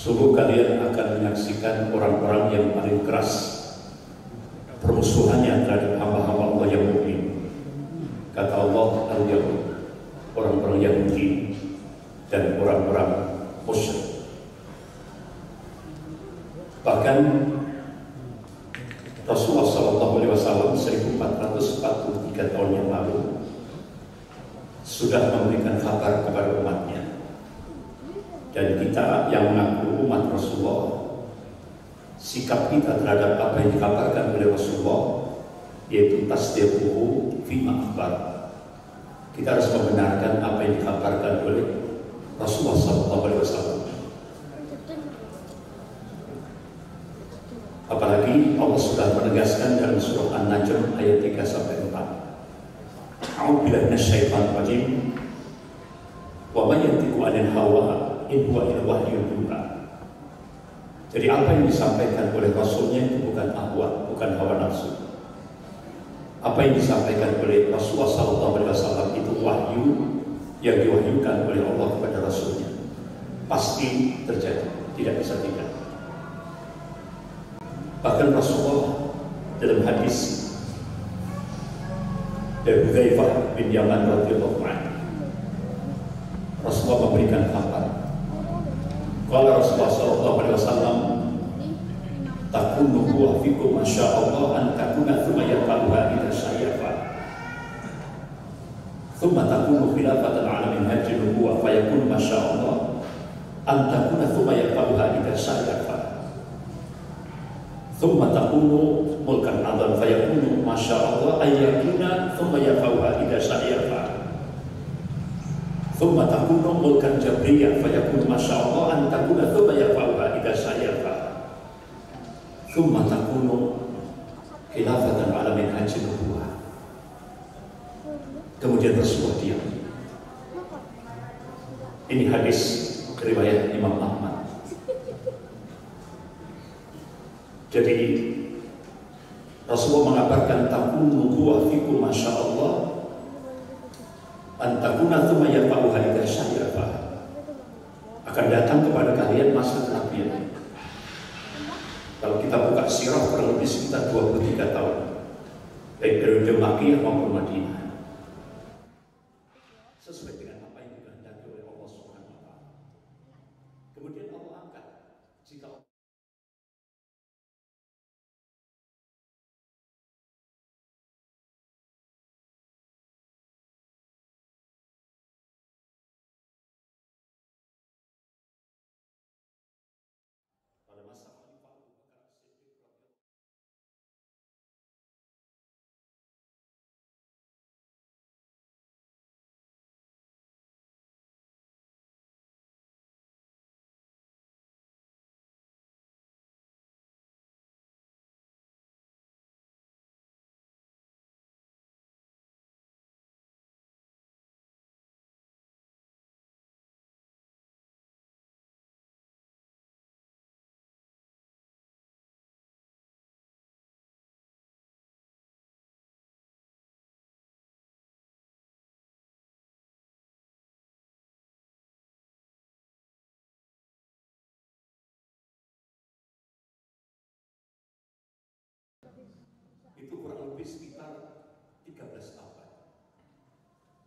Sungguh kalian akan menyaksikan orang-orang yang paling keras permusuhannya terhadap hamba-hamba Allah yang mukmin. Kata Allah, al-Yahud, orang-orang Yahudi dan orang-orang musyrik. Bahkan Rasulullah SAW 1443 tahun yang lalu sudah memberikan kabar kepada umatnya, dan kita yang mengaku umat Rasulullah, sikap kita terhadap apa yang dikabarkan oleh Rasulullah yaitu tasdiquhu fima akhbar. Kita harus membenarkan apa yang dikabarkan oleh Rasulullah SAW. Apalagi Allah sudah menegaskan dalam surah An-Najm ayat 3-4. A'udzubillahi minasyaitonir rajim. Wa may yantiqu 'anil hawa in huwa illa wahyun yuha. Jadi apa yang disampaikan oleh Rasulnya itu bukan ahwa, bukan hawa nafsu. Apa yang disampaikan oleh Rasulullah SAW itu wahyu yang diwahyukan oleh Allah kepada Rasulnya. Pasti terjadi, tidak bisa tidak. Bahkan Rasulullah dalam hadis dari Hudzaifah bin Yaman radhiyallahu anhu, Rasulullah memberikan kabar. Qala Rasulullah sallallahu alaihi wasallam, takunu wa fikum masyaallah an takuna thumma yaqaluha ila syayfa. Thumma takunu khilafatan ala minhajin nubuwah fa yakunu masyaallah an takuna thumma yaqaluha ila syayfa. Thumma takunu mulkan adzan fa yakunu masyaallah ayyakuna thumma yaqaluha ila syayfa. Thumma takunu mulkan jabriyah fa yakunu masyaallah an takuna thumma yaqaluha ila syayfa. Thumma takunu khilafatan ala minhajin nubuwah. Kemudian Rasulullah diam. Ini hadis riwayat Imam Ahmad. Jadi Rasulullah mengabarkan takunu nubuwah fikum masyaallah an takuna thumma yaqaluha ila syayfa. Akan datang kepada kalian masa kenabian. Kalau kita buka sirah kurang lebih sekitar 23 tahun, baik periode Makkiyah maupun Madinah, sesuai dengan apa yang dikehendaki oleh Allah Subhanahu wa taala. Kemudian Allah angkat jika pada masa Khalifah Abu Bakar As-Siddiq radhiyallahu itu kurang lebih sekitar 13 abad,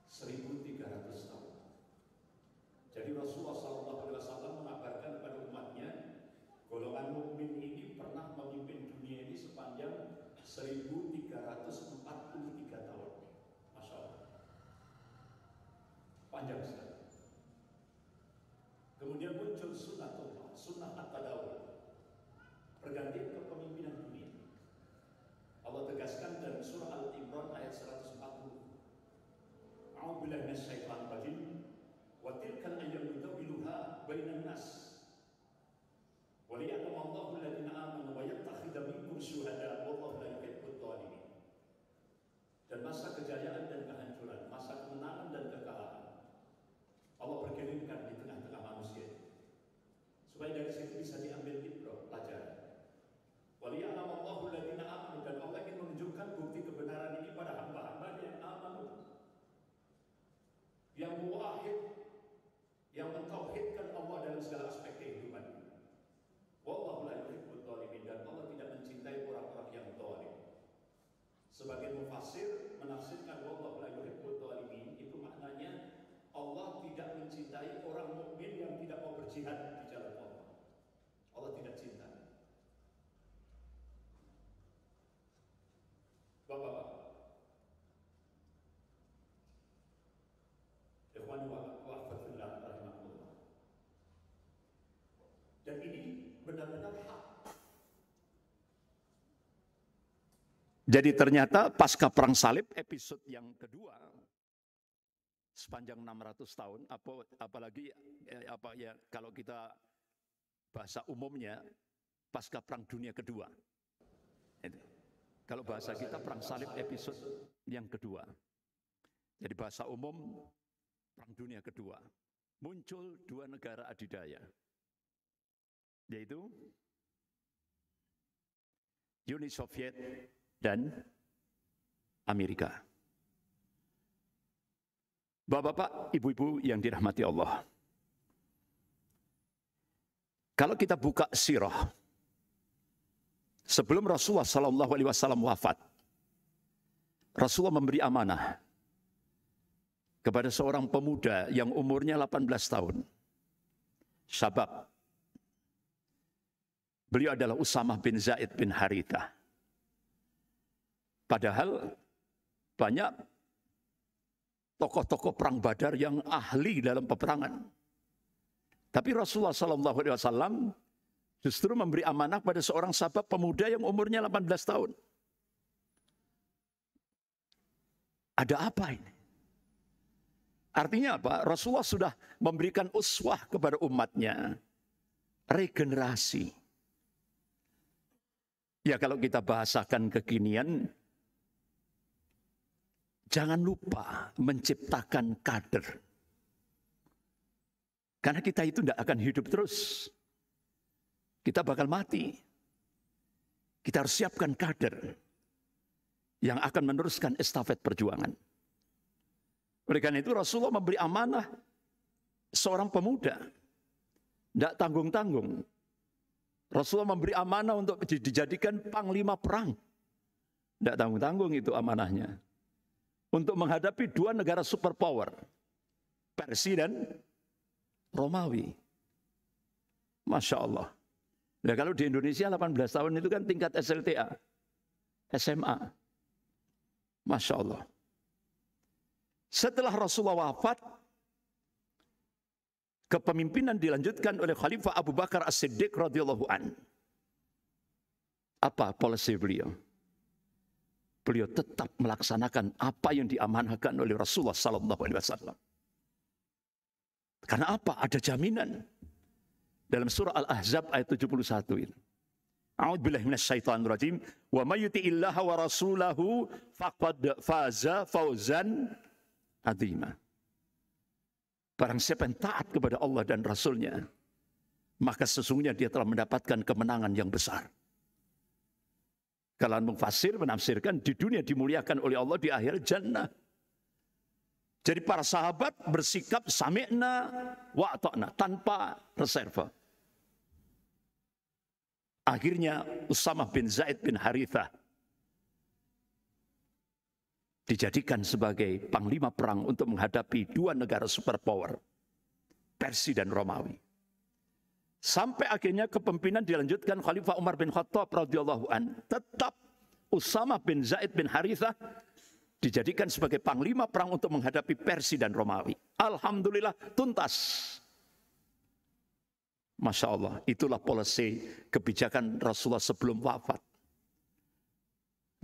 1300 tahun. Jadi Rasulullah SAW mengabarkan kepada umatnya, golongan mukmin ini pernah memimpin dunia ini sepanjang 1343 tahun. Masya Allah, panjang sekali. Kemudian muncul sunnatullah, sunnah at-tadawul, pergantian kepemimpinan dunia. Allah tegaskan dalam surah Al-Imran ayat 140. A'udzubillahi minasyaitonir rajim. Wa tilkal ayyamu nudawiluha bainan nas. Wa liya'lama Allahu alladziina aamanu wa yattakhidha minkum syuhada wallahu la yuhibbul dhalimin. Dan masa kejayaan dan kehancuran, masa kemenangan dan kekalahan, Allah berkirimkan di tengah-tengah manusia, supaya dari situ bisa diambil ibrah, pelajaran. Jadi ternyata pasca perang salib episode yang kedua sepanjang 600 tahun, apalagi kalau kita bahasa umumnya pasca perang dunia kedua. Kalau bahasa kita perang salib episode yang kedua. Jadi bahasa umum perang dunia kedua. Muncul dua negara adidaya, yaitu Uni Soviet dan Amerika. Bapak-bapak, ibu-ibu yang dirahmati Allah. Kalau kita buka sirah, sebelum Rasulullah SAW wafat, Rasulullah memberi amanah kepada seorang pemuda yang umurnya 18 tahun. Syabab. Beliau adalah Usamah bin Zaid bin Harithah. Padahal banyak tokoh-tokoh perang Badar yang ahli dalam peperangan. Tapi Rasulullah SAW justru memberi amanah pada seorang sahabat pemuda yang umurnya 18 tahun. Ada apa ini? Artinya apa? Rasulullah sudah memberikan uswah kepada umatnya. Regenerasi. Ya kalau kita bahasakan kekinian, jangan lupa menciptakan kader. Karena kita itu tidak akan hidup terus. Kita bakal mati. Kita harus siapkan kader yang akan meneruskan estafet perjuangan. Oleh karena itu Rasulullah memberi amanah seorang pemuda. Tidak tanggung-tanggung. Rasulullah memberi amanah untuk dijadikan panglima perang. Tidak tanggung-tanggung itu amanahnya. Untuk menghadapi dua negara superpower. Persia dan Romawi. Masya Allah. Nah, kalau di Indonesia 18 tahun itu kan tingkat SLTA. SMA. Masya Allah. Setelah Rasulullah wafat, kepemimpinan dilanjutkan oleh Khalifah Abu Bakar As-Siddiq radhiyallahu an. Apa polisi beliau? Beliau tetap melaksanakan apa yang diamanahkan oleh Rasulullah sallallahu alaihi wasallam. Karena apa? Ada jaminan. Dalam surah Al-Ahzab ayat 71 ini. A'udzubillahi minasyaitonir rajim. Wa may yuti'illaha wa rasulahu faqad faza fawzan azima. Barang siapa yang taat kepada Allah dan Rasulnya, maka sesungguhnya dia telah mendapatkan kemenangan yang besar. Kalangan mufasir menafsirkan di dunia dimuliakan oleh Allah, di akhir jannah. Jadi para sahabat bersikap sami'na wa ata'na tanpa reserve. Akhirnya Usamah bin Zaid bin Harithah dijadikan sebagai panglima perang untuk menghadapi dua negara superpower, Persia dan Romawi. Sampai akhirnya kepemimpinan dilanjutkan Khalifah Umar bin Khattab radhiyallahu an. Tetap Usamah bin Zaid bin Harithah dijadikan sebagai panglima perang untuk menghadapi Persia dan Romawi. Alhamdulillah tuntas. Masya Allah, itulah polisi kebijakan Rasulullah sebelum wafat.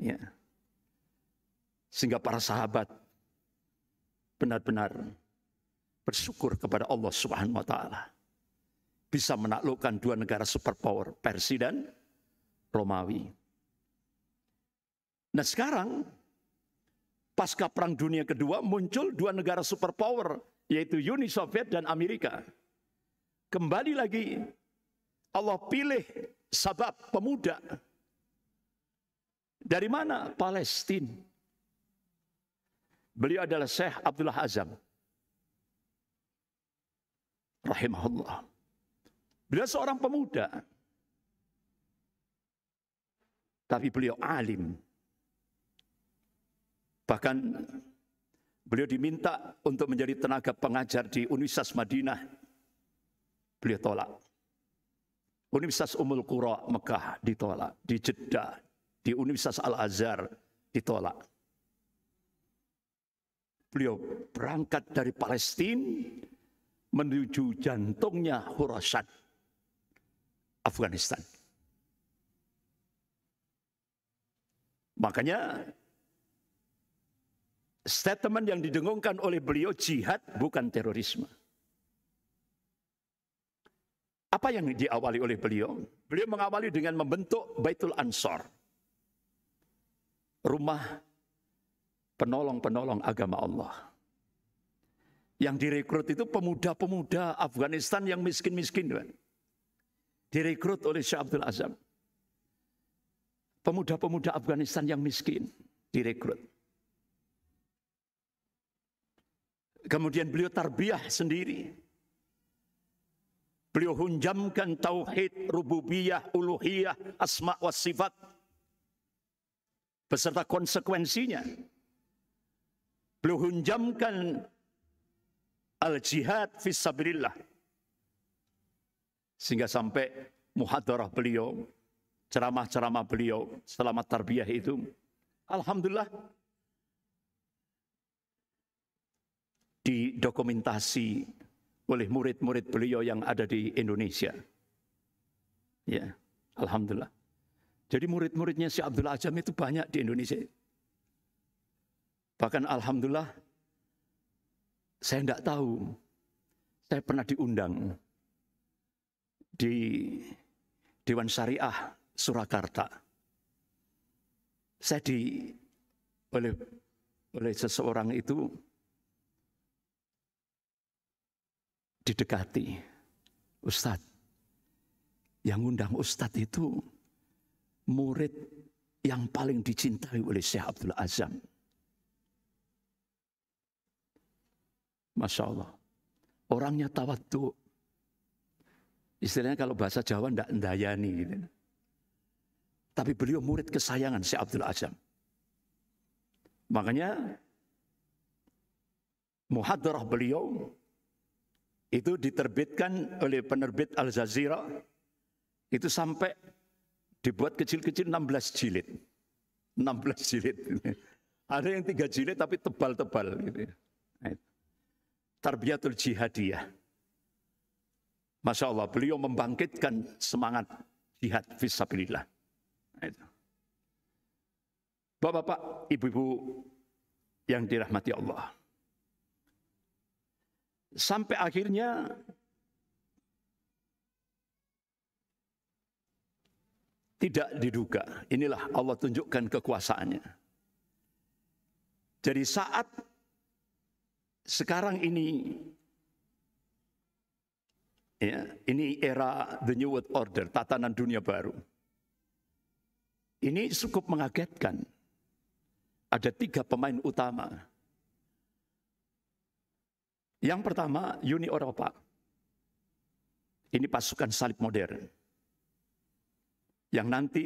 Ya. Sehingga para sahabat benar-benar bersyukur kepada Allah Subhanahu wa taala. Bisa menaklukkan dua negara superpower, Persia dan Romawi. Nah sekarang, pasca Perang Dunia Kedua muncul dua negara superpower, yaitu Uni Soviet dan Amerika. Kembali lagi Allah pilih sahabat pemuda. Dari mana? Palestina. Beliau adalah Syekh Abdullah Azam rahimahullah. Beliau seorang pemuda, tapi beliau alim. Bahkan beliau diminta untuk menjadi tenaga pengajar di Universitas Madinah. Beliau tolak. Universitas Ummul Qura Mekah ditolak. Di Jeddah, di Universitas Al-Azhar ditolak. Beliau berangkat dari Palestina menuju jantungnya Khurasan, Afghanistan. Makanya statement yang didengungkan oleh beliau, jihad bukan terorisme. Apa yang diawali oleh beliau? Beliau mengawali dengan membentuk Baitul Ansor, rumah penolong-penolong agama Allah. Yang direkrut itu pemuda-pemuda Afghanistan yang miskin-miskin. Direkrut oleh Syekh Abdul Azam. Pemuda-pemuda Afghanistan yang miskin direkrut. Kemudian beliau tarbiyah sendiri. Beliau hunjamkan tauhid, rububiyah, uluhiyah, asma wa sifat beserta konsekuensinya. Beliau hunjamkan al-jihad fisabilillah. Sehingga sampai muhadarah beliau, ceramah-ceramah beliau selama tarbiyah itu, alhamdulillah didokumentasi oleh murid-murid beliau yang ada di Indonesia. Ya, alhamdulillah. Jadi murid-muridnya Syekh Abdul Azam itu banyak di Indonesia. Bahkan alhamdulillah saya tidak tahu, saya pernah diundang di Dewan Syariah Surakarta. Saya oleh seseorang itu didekati, Ustadz, yang undang Ustadz itu murid yang paling dicintai oleh Syekh Abdul Azam. Masya Allah, orangnya tawadhu. Istilahnya kalau bahasa Jawa tidak ndayani gitu. Tapi beliau murid kesayangan Syekh Abdul Azam. Makanya muhadarah beliau itu diterbitkan oleh penerbit Al Jazeera, itu sampai dibuat kecil-kecil 16 jilid. 16 jilid. Ada yang 3 jilid tapi tebal-tebal gitu. Tarbiyatul Jihadiyah. Masya Allah, beliau membangkitkan semangat jihad fisabilillah. Bapak-bapak, ibu-ibu yang dirahmati Allah. Sampai akhirnya tidak diduga. Inilah Allah tunjukkan kekuasaannya. Jadi saat sekarang ini, ya, ini era the New World Order, tatanan dunia baru. Ini cukup mengagetkan. Ada 3 pemain utama. Yang pertama, Uni Eropa. Ini pasukan salib modern. Yang nanti,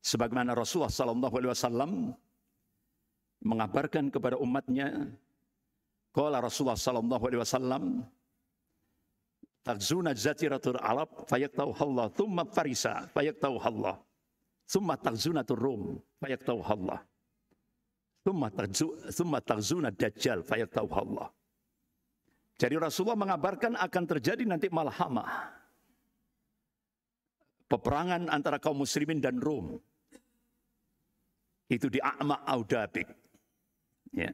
sebagaimana Rasulullah SAW mengabarkan kepada umatnya, qala Rasulullah SAW, tagzuna jaziratul Arab fayaktauhallah, thumma farisa fayaktauhallah, thumma tagzunatul Rum fayaktauhallah, thumma tagzuna dajjal fayaktauhallah. Jadi Rasulullah mengabarkan akan terjadi nanti malhamah, peperangan antara kaum muslimin dan Rom. Itu di A'ma Audabik. Ya.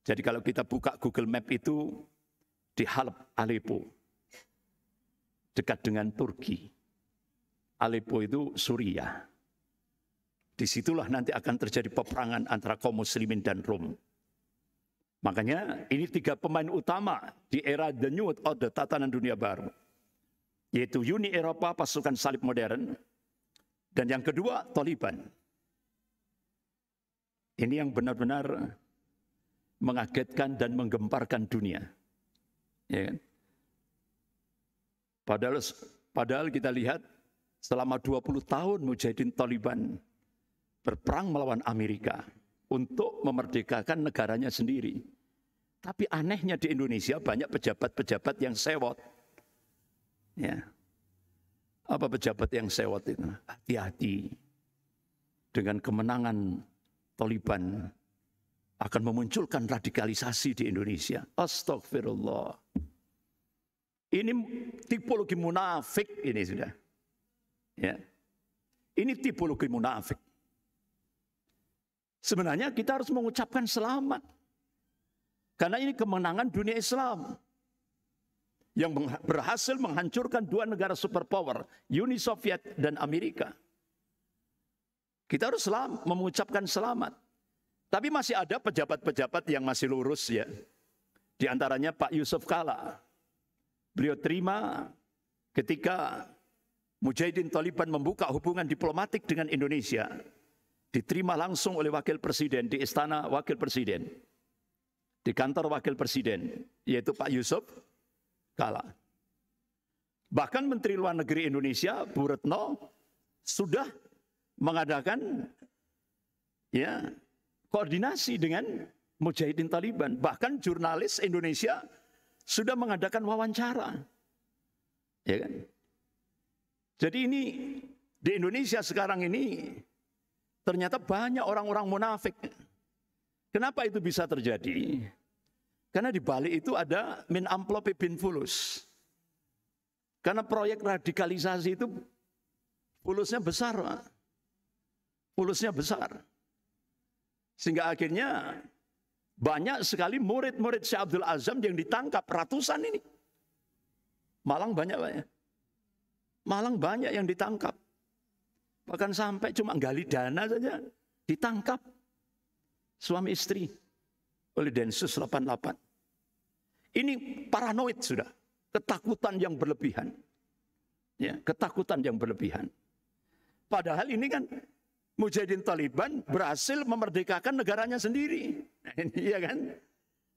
Jadi kalau kita buka Google Map itu di Halab, Aleppo. Dekat dengan Turki. Aleppo itu Suriah. Disitulah nanti akan terjadi peperangan antara kaum muslimin dan Rom. Makanya ini 3 pemain utama di era The New World Order, tatanan dunia baru. Yaitu Uni Eropa, pasukan salib modern. Dan yang kedua, Taliban. Ini yang benar-benar mengagetkan dan menggemparkan dunia. Ya kan? Padahal kita lihat selama 20 tahun mujahidin Taliban berperang melawan Amerika untuk memerdekakan negaranya sendiri. Tapi anehnya di Indonesia banyak pejabat-pejabat yang sewot. Ya. Apa pejabat yang sewot itu? Hati-hati. Dengan kemenangan Taliban akan memunculkan radikalisasi di Indonesia. Astagfirullah. Ini tipologi munafik ini sudah. Ya. Ini tipologi munafik. Sebenarnya kita harus mengucapkan selamat. Karena ini kemenangan dunia Islam yang berhasil menghancurkan dua negara superpower, Uni Soviet dan Amerika. Kita harus mengucapkan selamat. Tapi masih ada pejabat-pejabat yang masih lurus ya. Di antaranya Pak Yusuf Kala. Beliau terima ketika Mujahidin Taliban membuka hubungan diplomatik dengan Indonesia. Diterima langsung oleh Wakil Presiden di Istana Wakil Presiden. Di kantor Wakil Presiden, yaitu Pak Yusuf Kala. Bahkan Menteri Luar Negeri Indonesia, Bu Retno, sudah mengadakan ya koordinasi dengan Mujahidin Taliban. Bahkan jurnalis Indonesia sudah mengadakan wawancara. Ya kan? Jadi ini di Indonesia sekarang ini ternyata banyak orang-orang munafik. Kenapa itu bisa terjadi? Karena di balik itu ada min amplope bin fulus. Karena proyek radikalisasi itu fulusnya besar, Pak. Fulusnya besar. Sehingga akhirnya banyak sekali murid-murid Syekh Abdul Azam yang ditangkap ratusan ini. Malang banyak, Pak ya. Malang banyak yang ditangkap. Bahkan sampai cuma gali dana saja ditangkap. Suami istri oleh Densus 88. Ini paranoid sudah. Ketakutan yang berlebihan. Ya, ketakutan yang berlebihan. Padahal ini kan Mujahidin Taliban berhasil memerdekakan negaranya sendiri. Nah, ini ya kan?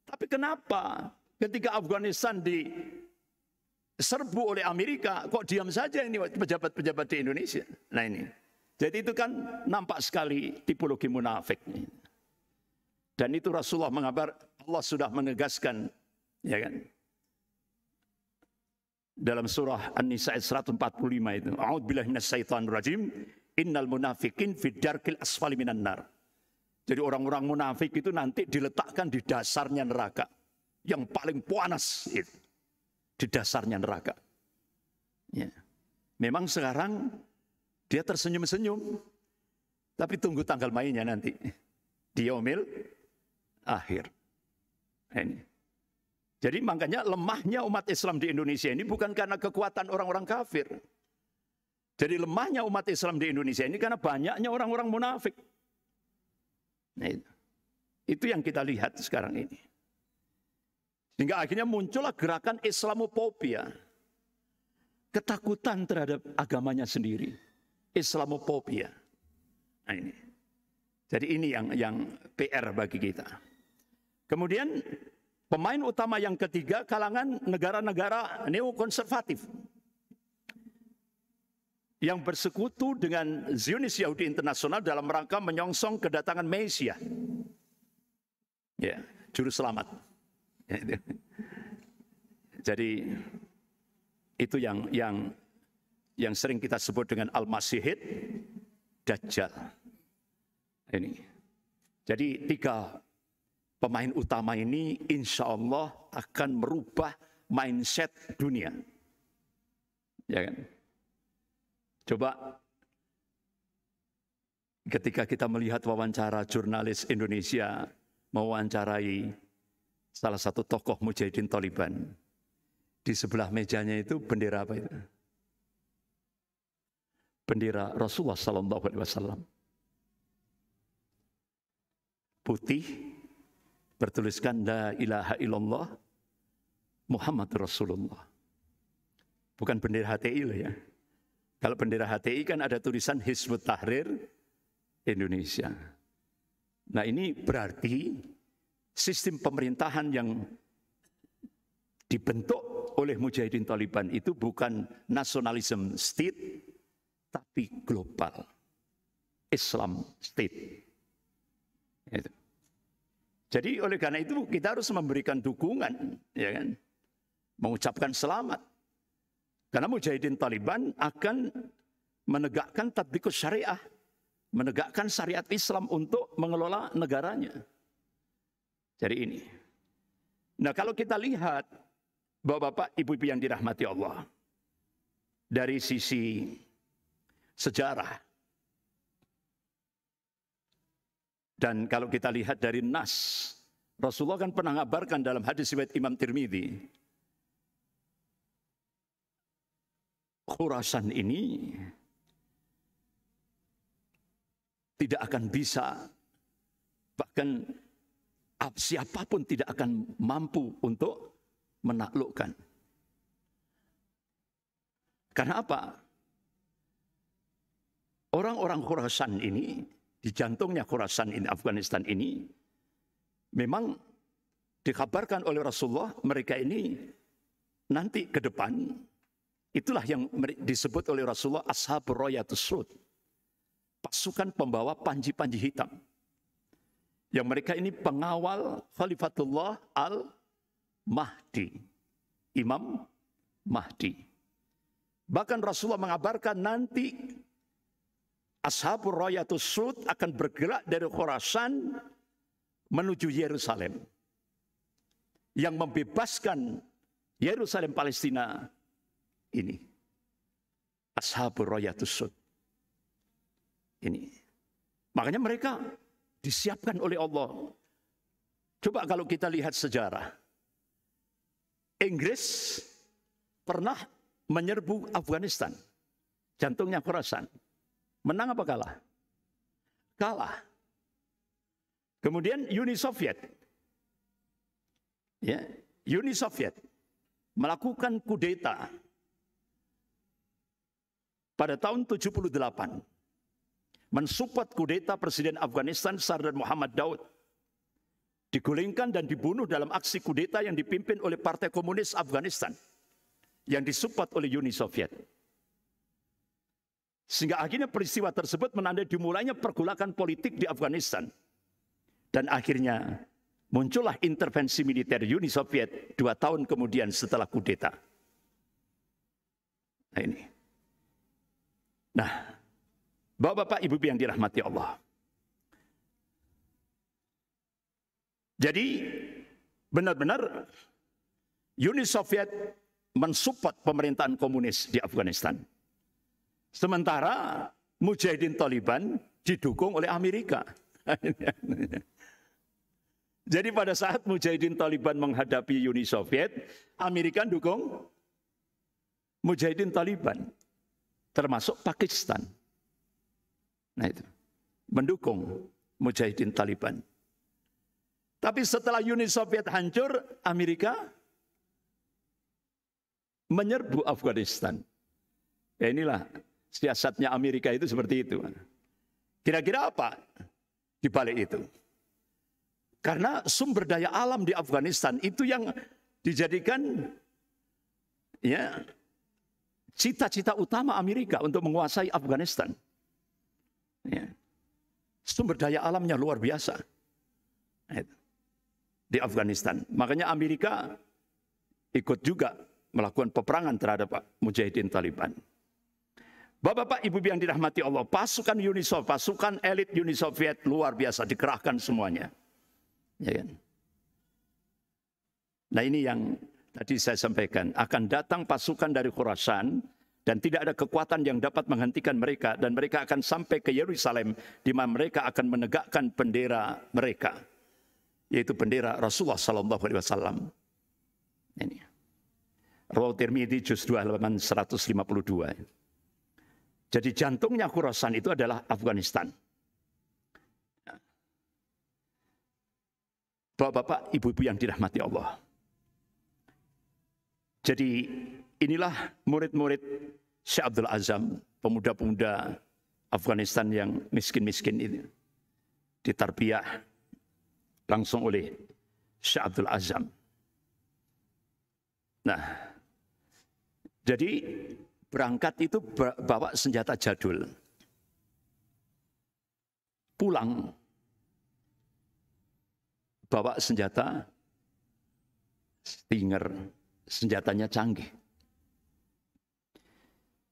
Tapi kenapa ketika Afghanistan diserbu oleh Amerika kok diam saja ini pejabat-pejabat di Indonesia? Nah ini. Jadi itu kan nampak sekali tipologi munafik. Dan itu Rasulullah mengabar, Allah sudah menegaskan, ya kan? Dalam surah An-Nisa ayat 145 itu, A'udzubillahi minasyaitonir rajim, innal munafiqin fid darkil asfali minan nar. Jadi orang-orang munafik itu nanti diletakkan di dasarnya neraka, yang paling panas itu, di dasarnya neraka. Ya. Memang sekarang dia tersenyum-senyum, tapi tunggu tanggal mainnya nanti. Di yaumil akhir. Ini. Jadi makanya lemahnya umat Islam di Indonesia ini bukan karena kekuatan orang-orang kafir. Jadi lemahnya umat Islam di Indonesia ini karena banyaknya orang-orang munafik. Nah, itu yang kita lihat sekarang ini. Sehingga akhirnya muncullah gerakan Islamophobia. Ketakutan terhadap agamanya sendiri. Islamophobia. Nah ini. Jadi ini yang PR bagi kita. Kemudian pemain utama yang ketiga kalangan negara-negara neokonservatif yang bersekutu dengan Zionis Yahudi Internasional dalam rangka menyongsong kedatangan Mesia. Ya, juru selamat. Jadi itu yang sering kita sebut dengan Al-Masihid Dajjal. Ini. Jadi tiga pemain utama ini insya Allah akan merubah mindset dunia. Ya kan? Coba ketika kita melihat wawancara jurnalis Indonesia mewawancarai salah satu tokoh Mujahidin Taliban. Di sebelah mejanya itu bendera apa itu? Bendera Rasulullah SAW. Putih, bertuliskan La ilaha illallah Muhammad Rasulullah. Bukan bendera HTI loh ya. Kalau bendera HTI kan ada tulisan Hizbut Tahrir Indonesia. Nah ini berarti sistem pemerintahan yang dibentuk oleh Mujahidin Taliban itu bukan nasionalisme state, tapi global. Islam state. Itu. Jadi oleh karena itu kita harus memberikan dukungan, ya kan? Mengucapkan selamat. Karena Mujahidin Taliban akan menegakkan tatbiqus syariah, menegakkan syariat Islam untuk mengelola negaranya. Jadi ini. Nah, kalau kita lihat Bapak-bapak, Ibu-ibu yang dirahmati Allah, dari sisi sejarah, Dan kalau kita lihat dari nas, Rasulullah kan pernah ngabarkan dalam hadis riwayat Imam Tirmidzi, Khurasan ini tidak akan bisa, bahkan siapapun tidak akan mampu untuk menaklukkan. Karena apa? Orang-orang Khurasan ini, di jantungnya Khurasan ini, Afghanistan ini, memang dikabarkan oleh Rasulullah, mereka ini nanti ke depan, itulah yang disebut oleh Rasulullah Ashabur Rayatus Sud, pasukan pembawa panji-panji hitam. Yang mereka ini pengawal Khalifatullah Al-Mahdi, Imam Mahdi. Bahkan Rasulullah mengabarkan nanti Ashabur Rayatus Sud akan bergerak dari Khurasan menuju Yerusalem, yang membebaskan Yerusalem Palestina ini. Ashabur Rayatus Sud ini. Makanya mereka disiapkan oleh Allah. Coba kalau kita lihat sejarah, Inggris pernah menyerbu Afghanistan, jantungnya Khurasan. Menang apa kalah? Kalah. Kemudian Uni Soviet, ya, Uni Soviet melakukan kudeta pada tahun 78, mensupport kudeta Presiden Afghanistan Sardar Muhammad Daud, digulingkan dan dibunuh dalam aksi kudeta yang dipimpin oleh Partai Komunis Afghanistan yang disupport oleh Uni Soviet. Sehingga akhirnya peristiwa tersebut menandai dimulainya pergolakan politik di Afghanistan. Dan akhirnya muncullah intervensi militer Uni Soviet 2 tahun kemudian setelah kudeta. Nah ini. Nah, Bapak-bapak, Ibu-ibu yang dirahmati Allah. Jadi benar-benar Uni Soviet mensupport pemerintahan komunis di Afghanistan. Sementara Mujahidin Taliban didukung oleh Amerika. Jadi pada saat Mujahidin Taliban menghadapi Uni Soviet, Amerika dukung Mujahidin Taliban, termasuk Pakistan. Nah itu, mendukung Mujahidin Taliban. Tapi setelah Uni Soviet hancur, Amerika menyerbu Afghanistan. Ya inilah siasatnya Amerika itu seperti itu. Kira-kira apa di balik itu? Karena sumber daya alam di Afghanistan itu yang dijadikan ya cita-cita utama Amerika untuk menguasai Afghanistan. Ya. Sumber daya alamnya luar biasa di Afghanistan. Makanya Amerika ikut juga melakukan peperangan terhadap Mujahidin Taliban. Bapak-bapak, Ibu yang dirahmati Allah, pasukan Uni Soviet, pasukan elit Uni Soviet luar biasa dikerahkan semuanya. Ya kan? Nah ini yang tadi saya sampaikan, akan datang pasukan dari Khurasan dan tidak ada kekuatan yang dapat menghentikan mereka, dan mereka akan sampai ke Yerusalem di mana mereka akan menegakkan bendera mereka, yaitu bendera Rasulullah sallallahu alaihi wasallam. Ini. Rawahu Tirmidzi juz 2 halaman 152. Jadi jantungnya Khurasan itu adalah Afghanistan. Bapak-bapak, Ibu-ibu yang dirahmati Allah. Jadi inilah murid-murid Syekh Abdul Azam, pemuda-pemuda Afghanistan yang miskin-miskin ini. Ditarbiyah langsung oleh Syekh Abdul Azam. Nah, jadi berangkat itu bawa senjata jadul. Pulang bawa senjata Stinger, senjatanya canggih.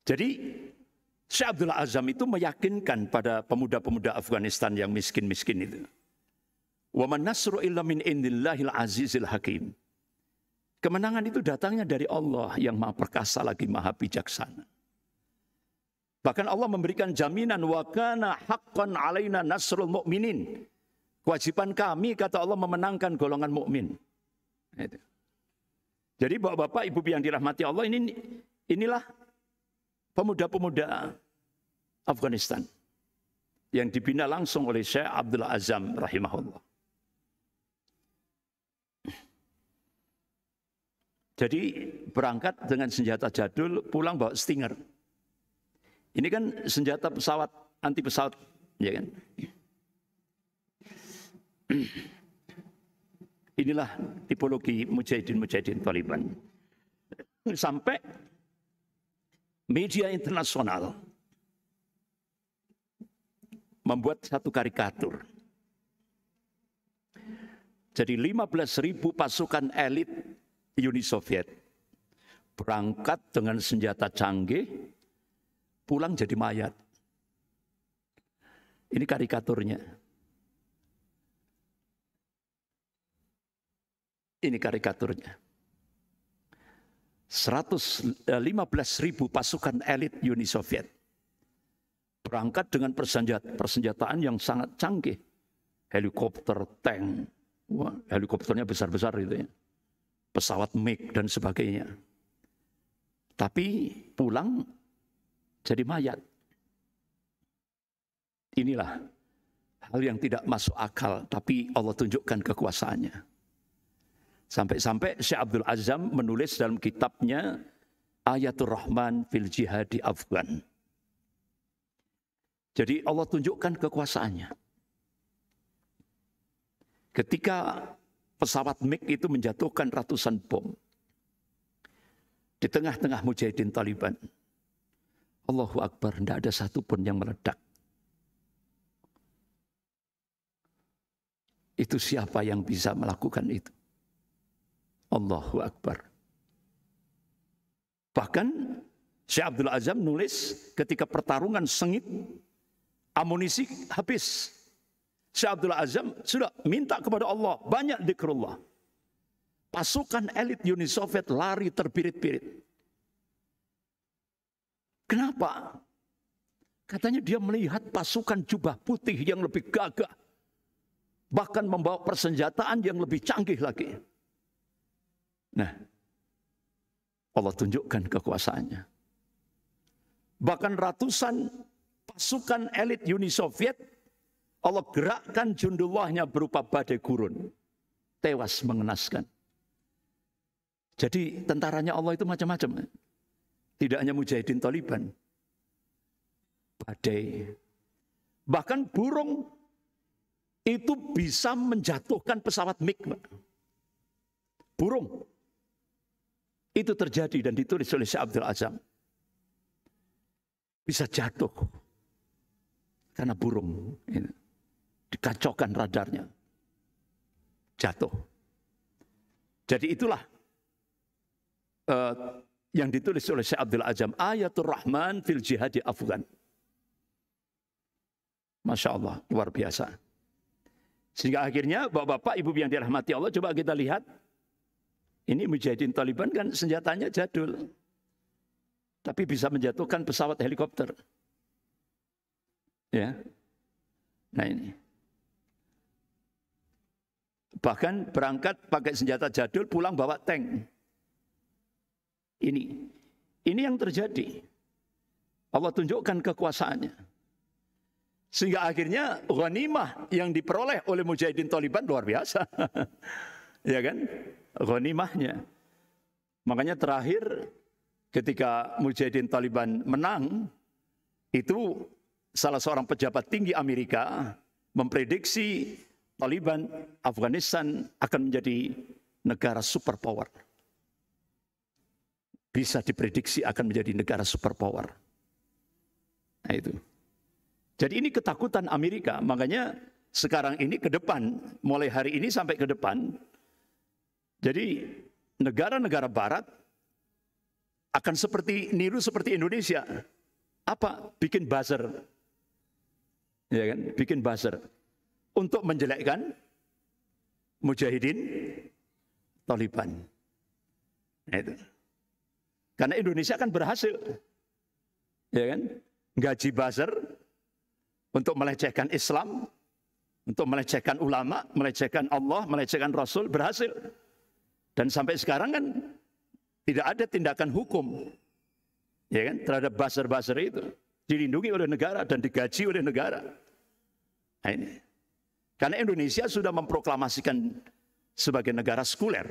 Jadi Syekh Abdul Azam itu meyakinkan pada pemuda-pemuda Afghanistan yang miskin-miskin itu. Wa man nasru illa min indillahil azizil hakim. Kemenangan itu datangnya dari Allah yang maha perkasa lagi maha bijaksana. Bahkan Allah memberikan jaminan wa kana haqqan alaina nasrul mu'minin. Kewajiban kami, kata Allah, memenangkan golongan mukmin. Itu. Jadi bapak-bapak, ibu yang dirahmati Allah, inilah pemuda-pemuda Afghanistan yang dibina langsung oleh Syekh Abdul Azam rahimahullah. Jadi berangkat dengan senjata jadul, pulang bawa Stinger. Ini kan senjata pesawat, anti pesawat, ya kan? Inilah tipologi mujahidin Taliban. Sampai media internasional membuat satu karikatur. Jadi 15.000 pasukan elit Uni Soviet berangkat dengan senjata canggih, pulang jadi mayat. Ini karikaturnya. Ini karikaturnya. 15.000 pasukan elit Uni Soviet berangkat dengan persenjataan yang sangat canggih. Helikopter, tank, wah, helikopternya besar-besar itu ya. Pesawat MiG dan sebagainya. Tapi pulang jadi mayat. Inilah hal yang tidak masuk akal, tapi Allah tunjukkan kekuasaannya. Sampai-sampai Syekh Abdul Azam menulis dalam kitabnya Ayatul Rahman fil Jihadi Afgan. Jadi Allah tunjukkan kekuasaannya. Ketika pesawat MiG itu menjatuhkan ratusan bom di tengah-tengah mujahidin Taliban. Allahu Akbar, tidak ada satupun yang meledak. Itu siapa yang bisa melakukan itu? Allahu Akbar. Bahkan Syekh Abdul Azam nulis ketika pertarungan sengit, amunisi habis. Syekh Abdul Azam sudah minta kepada Allah banyak zikrullah. Pasukan elit Uni Soviet lari terbirit-birit. Kenapa? Katanya dia melihat pasukan jubah putih yang lebih gagah. Bahkan membawa persenjataan yang lebih canggih lagi. Nah, Allah tunjukkan kekuasaannya. Bahkan ratusan pasukan elit Uni Soviet Allah gerakkan jundullahnya berupa badai gurun. Tewas mengenaskan. Jadi tentaranya Allah itu macam-macam. Tidak hanya mujahidin Taliban. Badai. Bahkan burung itu bisa menjatuhkan pesawat MiG. Burung. Itu terjadi dan ditulis oleh Syekh Abdul Azam. Bisa jatuh. Karena burung. Dikacaukan radarnya. Jatuh. Jadi itulah yang ditulis oleh Syekh Abdul Azam. Ayatul Rahman fil Jihadi Afgan. Masya Allah, luar biasa. Sehingga akhirnya bapak-bapak, ibu yang dirahmati Allah, coba kita lihat. Ini mujahidin Taliban kan senjatanya jadul. Tapi bisa menjatuhkan pesawat helikopter. Ya. Nah ini. Bahkan berangkat pakai senjata jadul, pulang bawa tank. Ini yang terjadi. Allah tunjukkan kekuasaannya. Sehingga akhirnya ghanimah yang diperoleh oleh mujahidin Taliban luar biasa. Ya kan? Ghanimahnya. Makanya terakhir ketika mujahidin Taliban menang, itu salah seorang pejabat tinggi Amerika memprediksi Taliban Afghanistan akan menjadi negara superpower. Bisa diprediksi akan menjadi negara superpower. Nah itu. Jadi ini ketakutan Amerika. Makanya sekarang ini ke depan, mulai hari ini sampai ke depan, jadi negara-negara barat akan niru seperti Indonesia. Apa? Bikin buzzer. Ya kan? Bikin buzzer. Untuk menjelekkan mujahidin Taliban. Nah, itu. Karena Indonesia kan berhasil. Ya kan? Gaji buzzer untuk melecehkan Islam. untuk melecehkan ulama, melecehkan Allah, melecehkan Rasul, berhasil. Dan sampai sekarang kan tidak ada tindakan hukum, ya kan, terhadap buzzer-buzzer itu. Dilindungi oleh negara dan digaji oleh negara. Nah, ini. Karena Indonesia sudah memproklamasikan sebagai negara sekuler.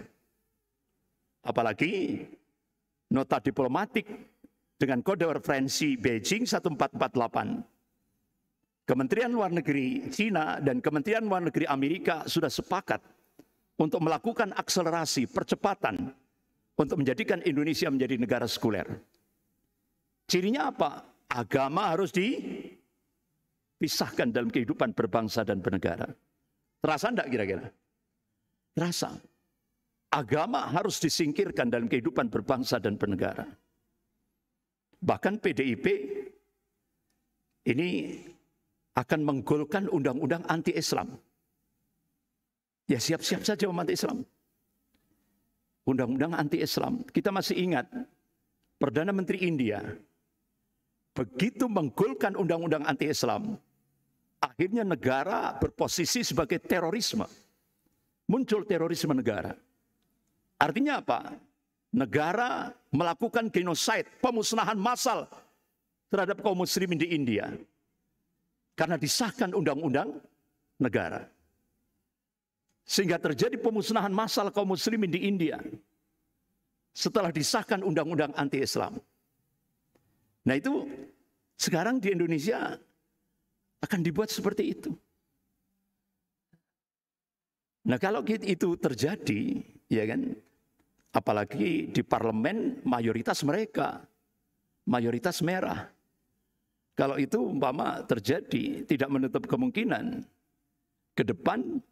Apalagi nota diplomatik dengan kode referensi Beijing 1448. Kementerian Luar Negeri China dan Kementerian Luar Negeri Amerika sudah sepakat untuk melakukan akselerasi, percepatan untuk menjadikan Indonesia menjadi negara sekuler. Cirinya apa? Agama harus dipisahkan dalam kehidupan berbangsa dan bernegara. Terasa enggak kira-kira? Terasa. Agama harus disingkirkan dalam kehidupan berbangsa dan bernegara. Bahkan PDIP ini akan menggolkan undang-undang anti-Islam. Ya siap-siap saja umat Islam. Undang-undang anti-Islam. Kita masih ingat Perdana Menteri India begitu menggolkan undang-undang anti-Islam, akhirnya negara berposisi sebagai terorisme. Muncul terorisme negara. Artinya apa? Negara melakukan genosida, pemusnahan massal terhadap kaum muslimin di India. Karena disahkan undang-undang negara. Sehingga terjadi pemusnahan massal kaum muslimin di India. Setelah disahkan undang-undang anti-Islam. Nah itu sekarang di Indonesia akan dibuat seperti itu. Nah kalau itu terjadi, ya kan, apalagi di parlemen mayoritas mereka, mayoritas merah. Kalau itu umpama terjadi, tidak menutup kemungkinan ke depan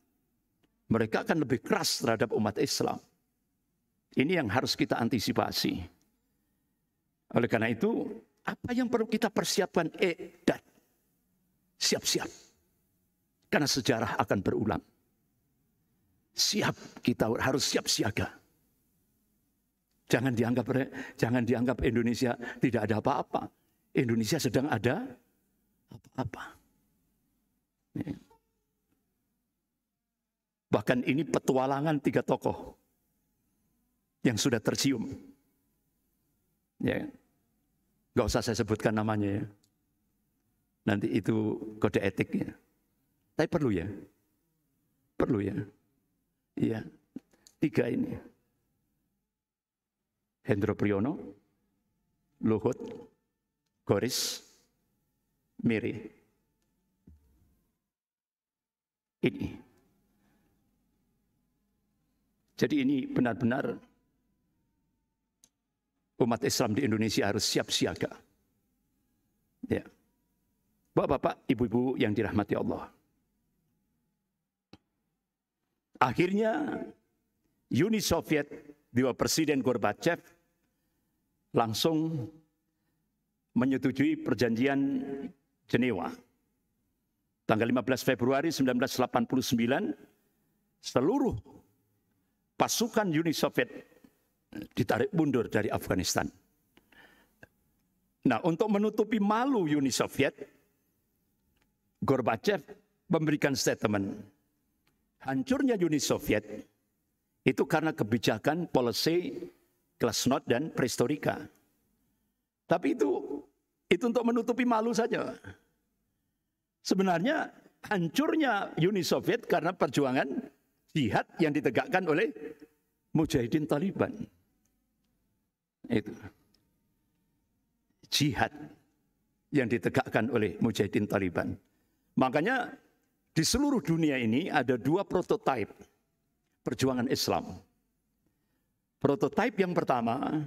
mereka akan lebih keras terhadap umat Islam. Ini yang harus kita antisipasi. Oleh karena itu, apa yang perlu kita persiapkan? Dan siap-siap. Karena sejarah akan berulang. Siap, kita harus siap siaga. Jangan dianggap Indonesia tidak ada apa-apa. Indonesia sedang ada apa-apa. Bahkan ini petualangan 3 tokoh yang sudah tercium. Ya. Gak usah saya sebutkan namanya ya. Nanti itu kode etiknya. Tapi perlu ya. Perlu ya. Iya. 3 ini. Hendro Priyono, Luhut, Goris, Miri. Ini. Jadi ini benar-benar umat Islam di Indonesia harus siap siaga. Ya. Bapak-bapak, ibu-ibu yang dirahmati Allah. Akhirnya Uni Soviet di bawah Presiden Gorbachev langsung menyetujui perjanjian Jenewa. Tanggal 15 Februari 1989, seluruh pasukan Uni Soviet ditarik mundur dari Afghanistan. Nah, untuk menutupi malu Uni Soviet, Gorbachev memberikan statement. Hancurnya Uni Soviet itu karena kebijakan policy glasnost dan perestroika. Tapi itu untuk menutupi malu saja. Sebenarnya hancurnya Uni Soviet karena perjuangan jihad yang ditegakkan oleh Mujahidin Taliban. Itu. Jihad yang ditegakkan oleh Mujahidin Taliban. Makanya di seluruh dunia ini ada 2 prototipe perjuangan Islam. Prototipe yang pertama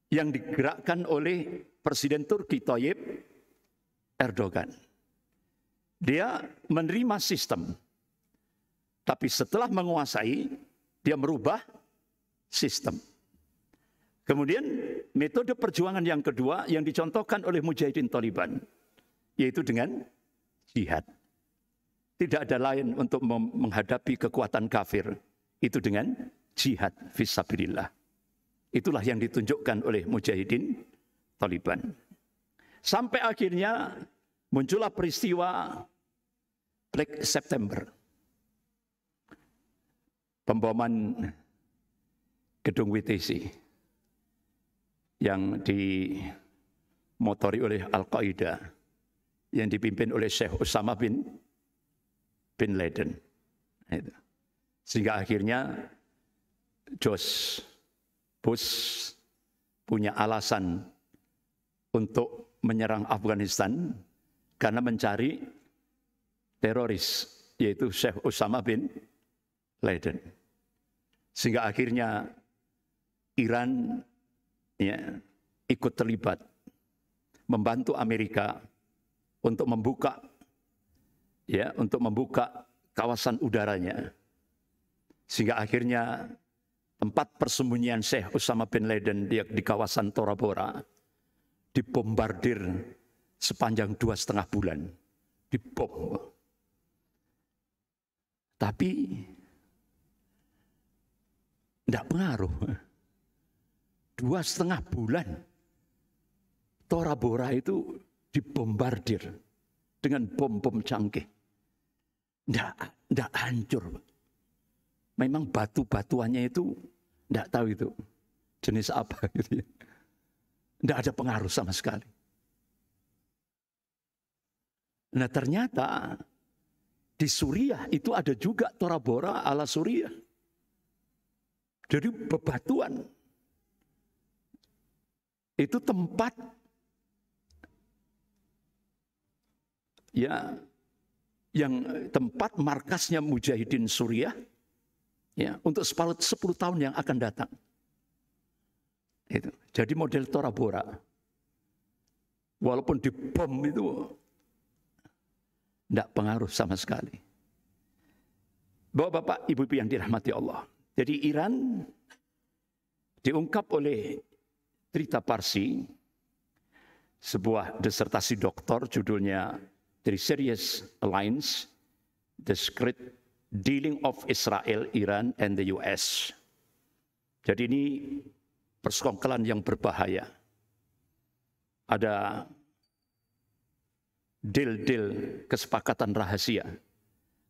yang digerakkan oleh Presiden Turki Tayyip Erdogan. Dia menerima sistem. Tapi setelah menguasai, dia merubah sistem. Kemudian metode perjuangan yang kedua yang dicontohkan oleh Mujahidin Taliban, yaitu dengan jihad. Tidak ada lain untuk menghadapi kekuatan kafir, itu dengan jihad fisabilillah. Itulah yang ditunjukkan oleh Mujahidin Taliban. Sampai akhirnya muncullah peristiwa Black September, pemboman gedung WTC yang dimotori oleh Al-Qaeda, yang dipimpin oleh Syekh Osama bin Laden. Sehingga akhirnya George Bush punya alasan untuk menyerang Afghanistan karena mencari teroris, yaitu Syekh Osama bin Laden. Sehingga akhirnya Iran ikut terlibat membantu Amerika untuk membuka kawasan udaranya. Sehingga akhirnya tempat persembunyian Syekh Osama bin Laden di kawasan Tora Bora dibombardir sepanjang 2,5 bulan. Dibom. Tapi tidak pengaruh. 2,5 bulan Tora Bora itu dibombardir dengan bom-bom canggih. Tidak hancur. Memang batu-batuannya itu tidak tahu itu jenis apa gitu ya. Tidak ada pengaruh sama sekali. Nah ternyata di Suriah itu ada juga Tora Bora ala Suriah. Jadi bebatuan. Itu tempat yang tempat markasnya Mujahidin Suriah untuk 10 tahun yang akan datang. Itu. Jadi model Tora Bora. Walaupun dibom itu tidak pengaruh sama sekali. Bapak-bapak, ibu-ibu yang dirahmati Allah. Jadi Iran diungkap oleh Trita Parsi, sebuah disertasi doktor judulnya The Serious Alliance, The Secret Dealing of Israel, Iran, and the US. Jadi ini persekongkolan yang berbahaya. Ada deal-deal kesepakatan rahasia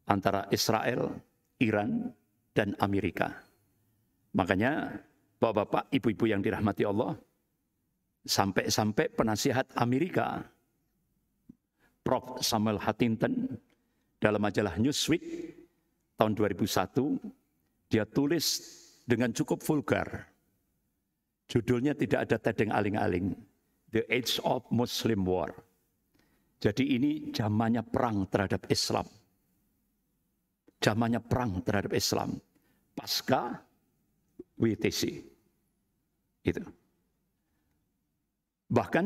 antara Israel, Iran, dan Amerika. Makanya bapak-bapak, ibu-ibu yang dirahmati Allah, sampai-sampai penasihat Amerika, Prof. Samuel Huntington, dalam majalah Newsweek tahun 2001, dia tulis dengan cukup vulgar. Judulnya tidak ada tedeng aling-aling, The Age of Muslim War. Jadi ini zamannya perang terhadap Islam. Zamannya perang terhadap Islam. Pasca WTC. Itu. Bahkan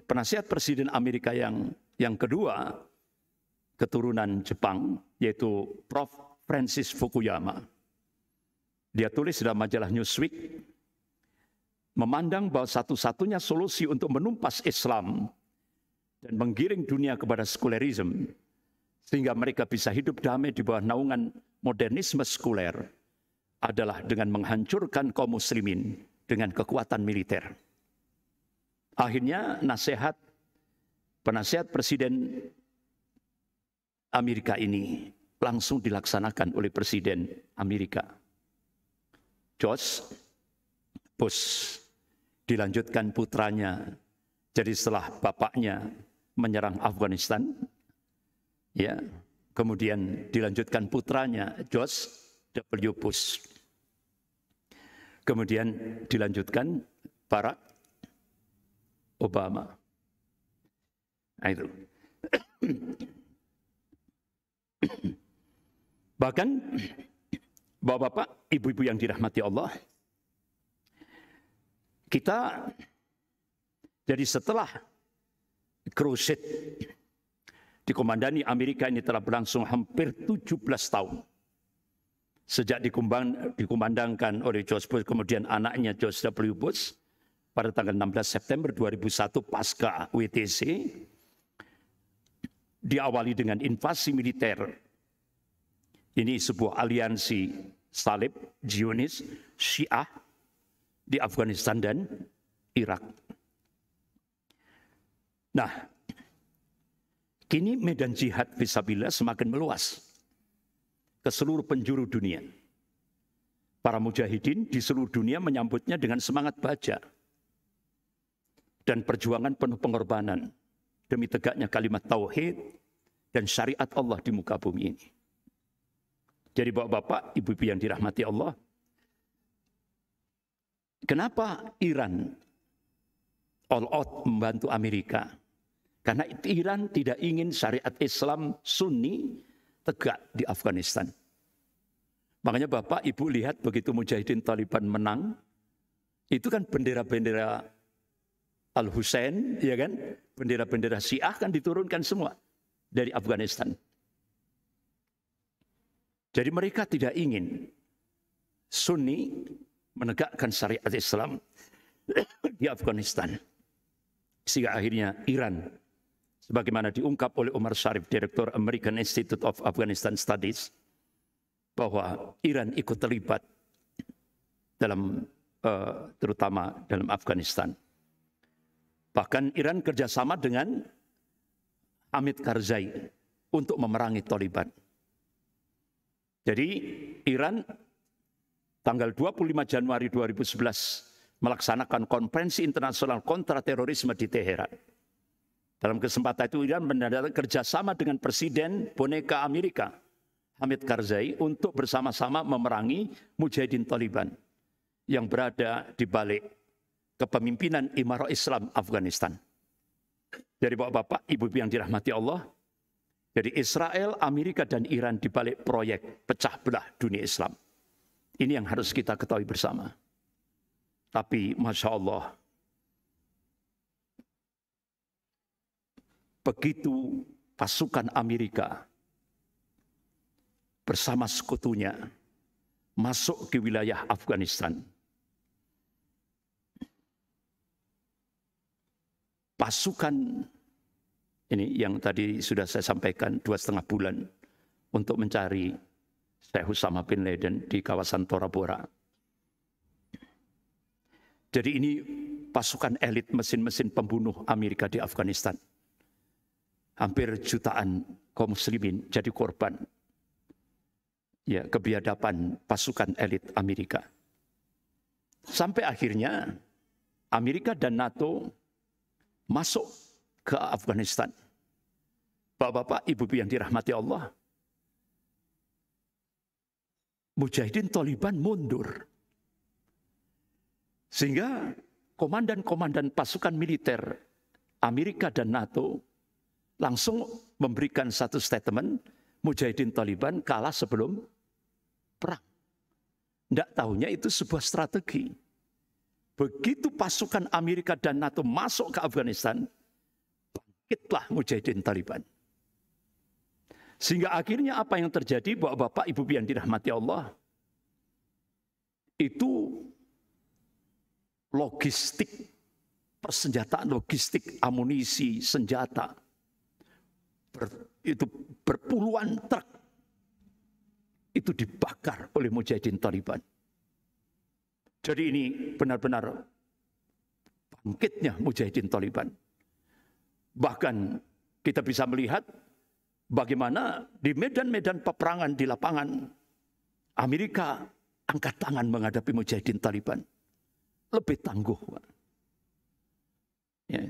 penasihat presiden Amerika yang kedua, keturunan Jepang, yaitu Prof. Francis Fukuyama. Dia tulis dalam majalah Newsweek, memandang bahwa satu-satunya solusi untuk menumpas Islam dan menggiring dunia kepada sekulerisme, sehingga mereka bisa hidup damai di bawah naungan modernisme sekuler, adalah dengan menghancurkan kaum muslimin dengan kekuatan militer. Akhirnya penasihat presiden Amerika ini langsung dilaksanakan oleh Presiden Amerika George Bush. Dilanjutkan putranya. Jadi setelah bapaknya menyerang Afghanistan, kemudian dilanjutkan putranya George W. Bush. Kemudian dilanjutkan Barack Obama. Nah itu. Bahkan bapak-bapak, ibu-ibu yang dirahmati Allah, kita jadi setelah Crusade dikomandani Amerika ini telah berlangsung hampir 17 tahun. Sejak dikumandangkan oleh George Bush, kemudian anaknya George W. Bush, pada tanggal 16 September 2001 pasca WTC, diawali dengan invasi militer. Ini sebuah aliansi salib, Zionis, Syiah di Afghanistan dan Irak. Nah, Kini medan jihad fisabilillah semakin meluas ke seluruh penjuru dunia. Para mujahidin di seluruh dunia menyambutnya dengan semangat baja dan perjuangan penuh pengorbanan demi tegaknya kalimat tauhid dan syariat Allah di muka bumi ini. Jadi bapak-bapak, ibu-ibu yang dirahmati Allah, kenapa Iran all out membantu Amerika? Karena Iran tidak ingin syariat Islam Sunni tegak di Afghanistan. Makanya Bapak Ibu lihat begitu Mujahidin Taliban menang, itu kan bendera-bendera Al-Husain, ya kan? Bendera-bendera Syiah kan diturunkan semua dari Afghanistan. Jadi mereka tidak ingin Sunni menegakkan syariat Islam di Afghanistan. Sehingga akhirnya Iran, sebagaimana diungkap oleh Omar Sharif, Direktur American Institute of Afghanistan Studies, bahwa Iran ikut terlibat dalam terutama dalam Afghanistan. Bahkan Iran kerjasama dengan Hamid Karzai untuk memerangi Taliban. Jadi Iran tanggal 25 Januari 2011 melaksanakan konferensi internasional kontra terorisme di Teheran. Dalam kesempatan itu Iran menandatangani kerjasama dengan Presiden boneka Amerika, Hamid Karzai, untuk bersama-sama memerangi Mujahidin Taliban yang berada di balik kepemimpinan Imarah Islam Afghanistan. Jadi bapak-bapak, ibu-ibu yang dirahmati Allah, jadi Israel, Amerika, dan Iran di balik proyek pecah belah dunia Islam. Ini yang harus kita ketahui bersama. Tapi Masya Allah, begitu pasukan Amerika bersama sekutunya masuk ke wilayah Afghanistan, pasukan ini yang tadi sudah saya sampaikan 2,5 bulan untuk mencari Syekh Osama bin Laden di kawasan Tora Bora. Jadi ini pasukan elit mesin-mesin pembunuh Amerika di Afghanistan. Hampir jutaan kaum muslimin jadi korban ya kebiadaban pasukan elit Amerika. Sampai akhirnya Amerika dan NATO masuk ke Afghanistan. Bapak-bapak, ibu-ibu yang dirahmati Allah, Mujahidin Taliban mundur. Sehingga komandan-komandan pasukan militer Amerika dan NATO langsung memberikan satu statement, Mujahidin Taliban kalah sebelum perang. Tidak tahunya itu sebuah strategi. Begitu pasukan Amerika dan NATO masuk ke Afghanistan, bangkitlah Mujahidin Taliban. Sehingga akhirnya apa yang terjadi, bapak-bapak, ibu-ibu yang dirahmati Allah, itu logistik, persenjataan logistik, amunisi, senjata, itu berpuluhan truk, itu dibakar oleh Mujahidin Taliban. Jadi ini benar-benar bangkitnya Mujahidin Taliban. Bahkan kita bisa melihat bagaimana di medan-medan peperangan di lapangan, Amerika angkat tangan menghadapi Mujahidin Taliban. Lebih tangguh. Ya.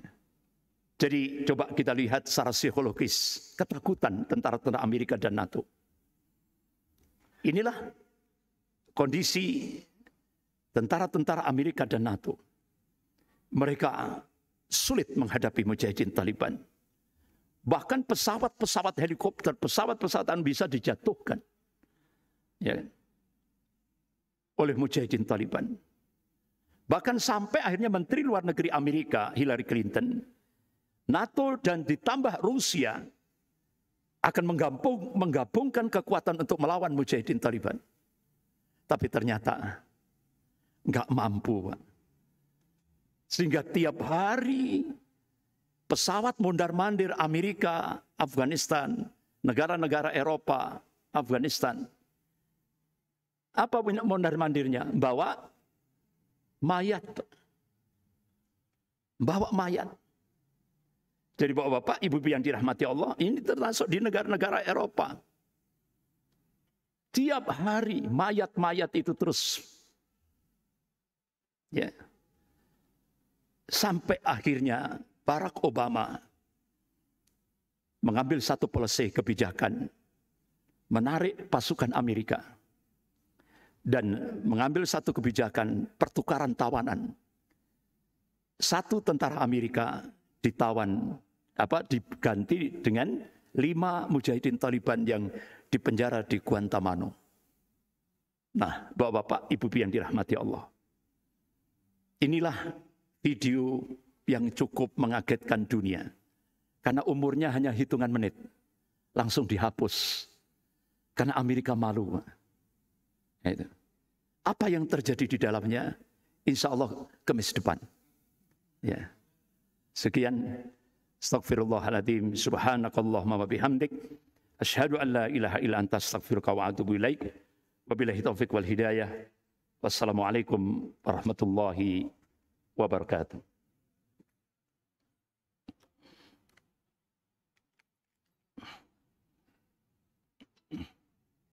Jadi coba kita lihat secara psikologis ketakutan tentara-tentara Amerika dan NATO. Inilah kondisi tentara-tentara Amerika dan NATO. Mereka sulit menghadapi Mujahidin Taliban. Bahkan pesawat-pesawat helikopter, pesawat-pesawat bisa dijatuhkan ya, oleh Mujahidin Taliban. Bahkan sampai akhirnya Menteri Luar Negeri Amerika, Hillary Clinton, NATO dan ditambah Rusia akan menggabungkan kekuatan untuk melawan Mujahidin Taliban. Tapi ternyata nggak mampu. Sehingga tiap hari pesawat mondar-mandir Amerika, Afghanistan, negara-negara Eropa, Afghanistan. Apa mondar-mandirnya? Bawa mayat. Jadi bapak-bapak, ibu-ibu yang dirahmati Allah, ini termasuk di negara-negara Eropa. Tiap hari mayat-mayat itu terus. Ya. Sampai akhirnya Barack Obama mengambil satu policy kebijakan, menarik pasukan Amerika dan mengambil satu kebijakan pertukaran tawanan. Satu tentara Amerika diganti dengan 5 mujahidin Taliban yang dipenjara di Guantanamo. Nah, bapak-bapak, ibu-ibu yang dirahmati Allah. Inilah video yang cukup mengagetkan dunia. Karena umurnya hanya hitungan menit. Langsung dihapus. Karena Amerika malu. Itu. Apa yang terjadi di dalamnya? Insya Allah Kamis depan. Ya. Sekian. Astaghfirullahaladzim. Subhanakallahumma wa bihamdik. Asyhadu an la ilaha illa anta astaghfiruka wa atubu ilaik. Wabillahi taufiq wal hidayah. Wassalamualaikum warahmatullahi wabarakatuh.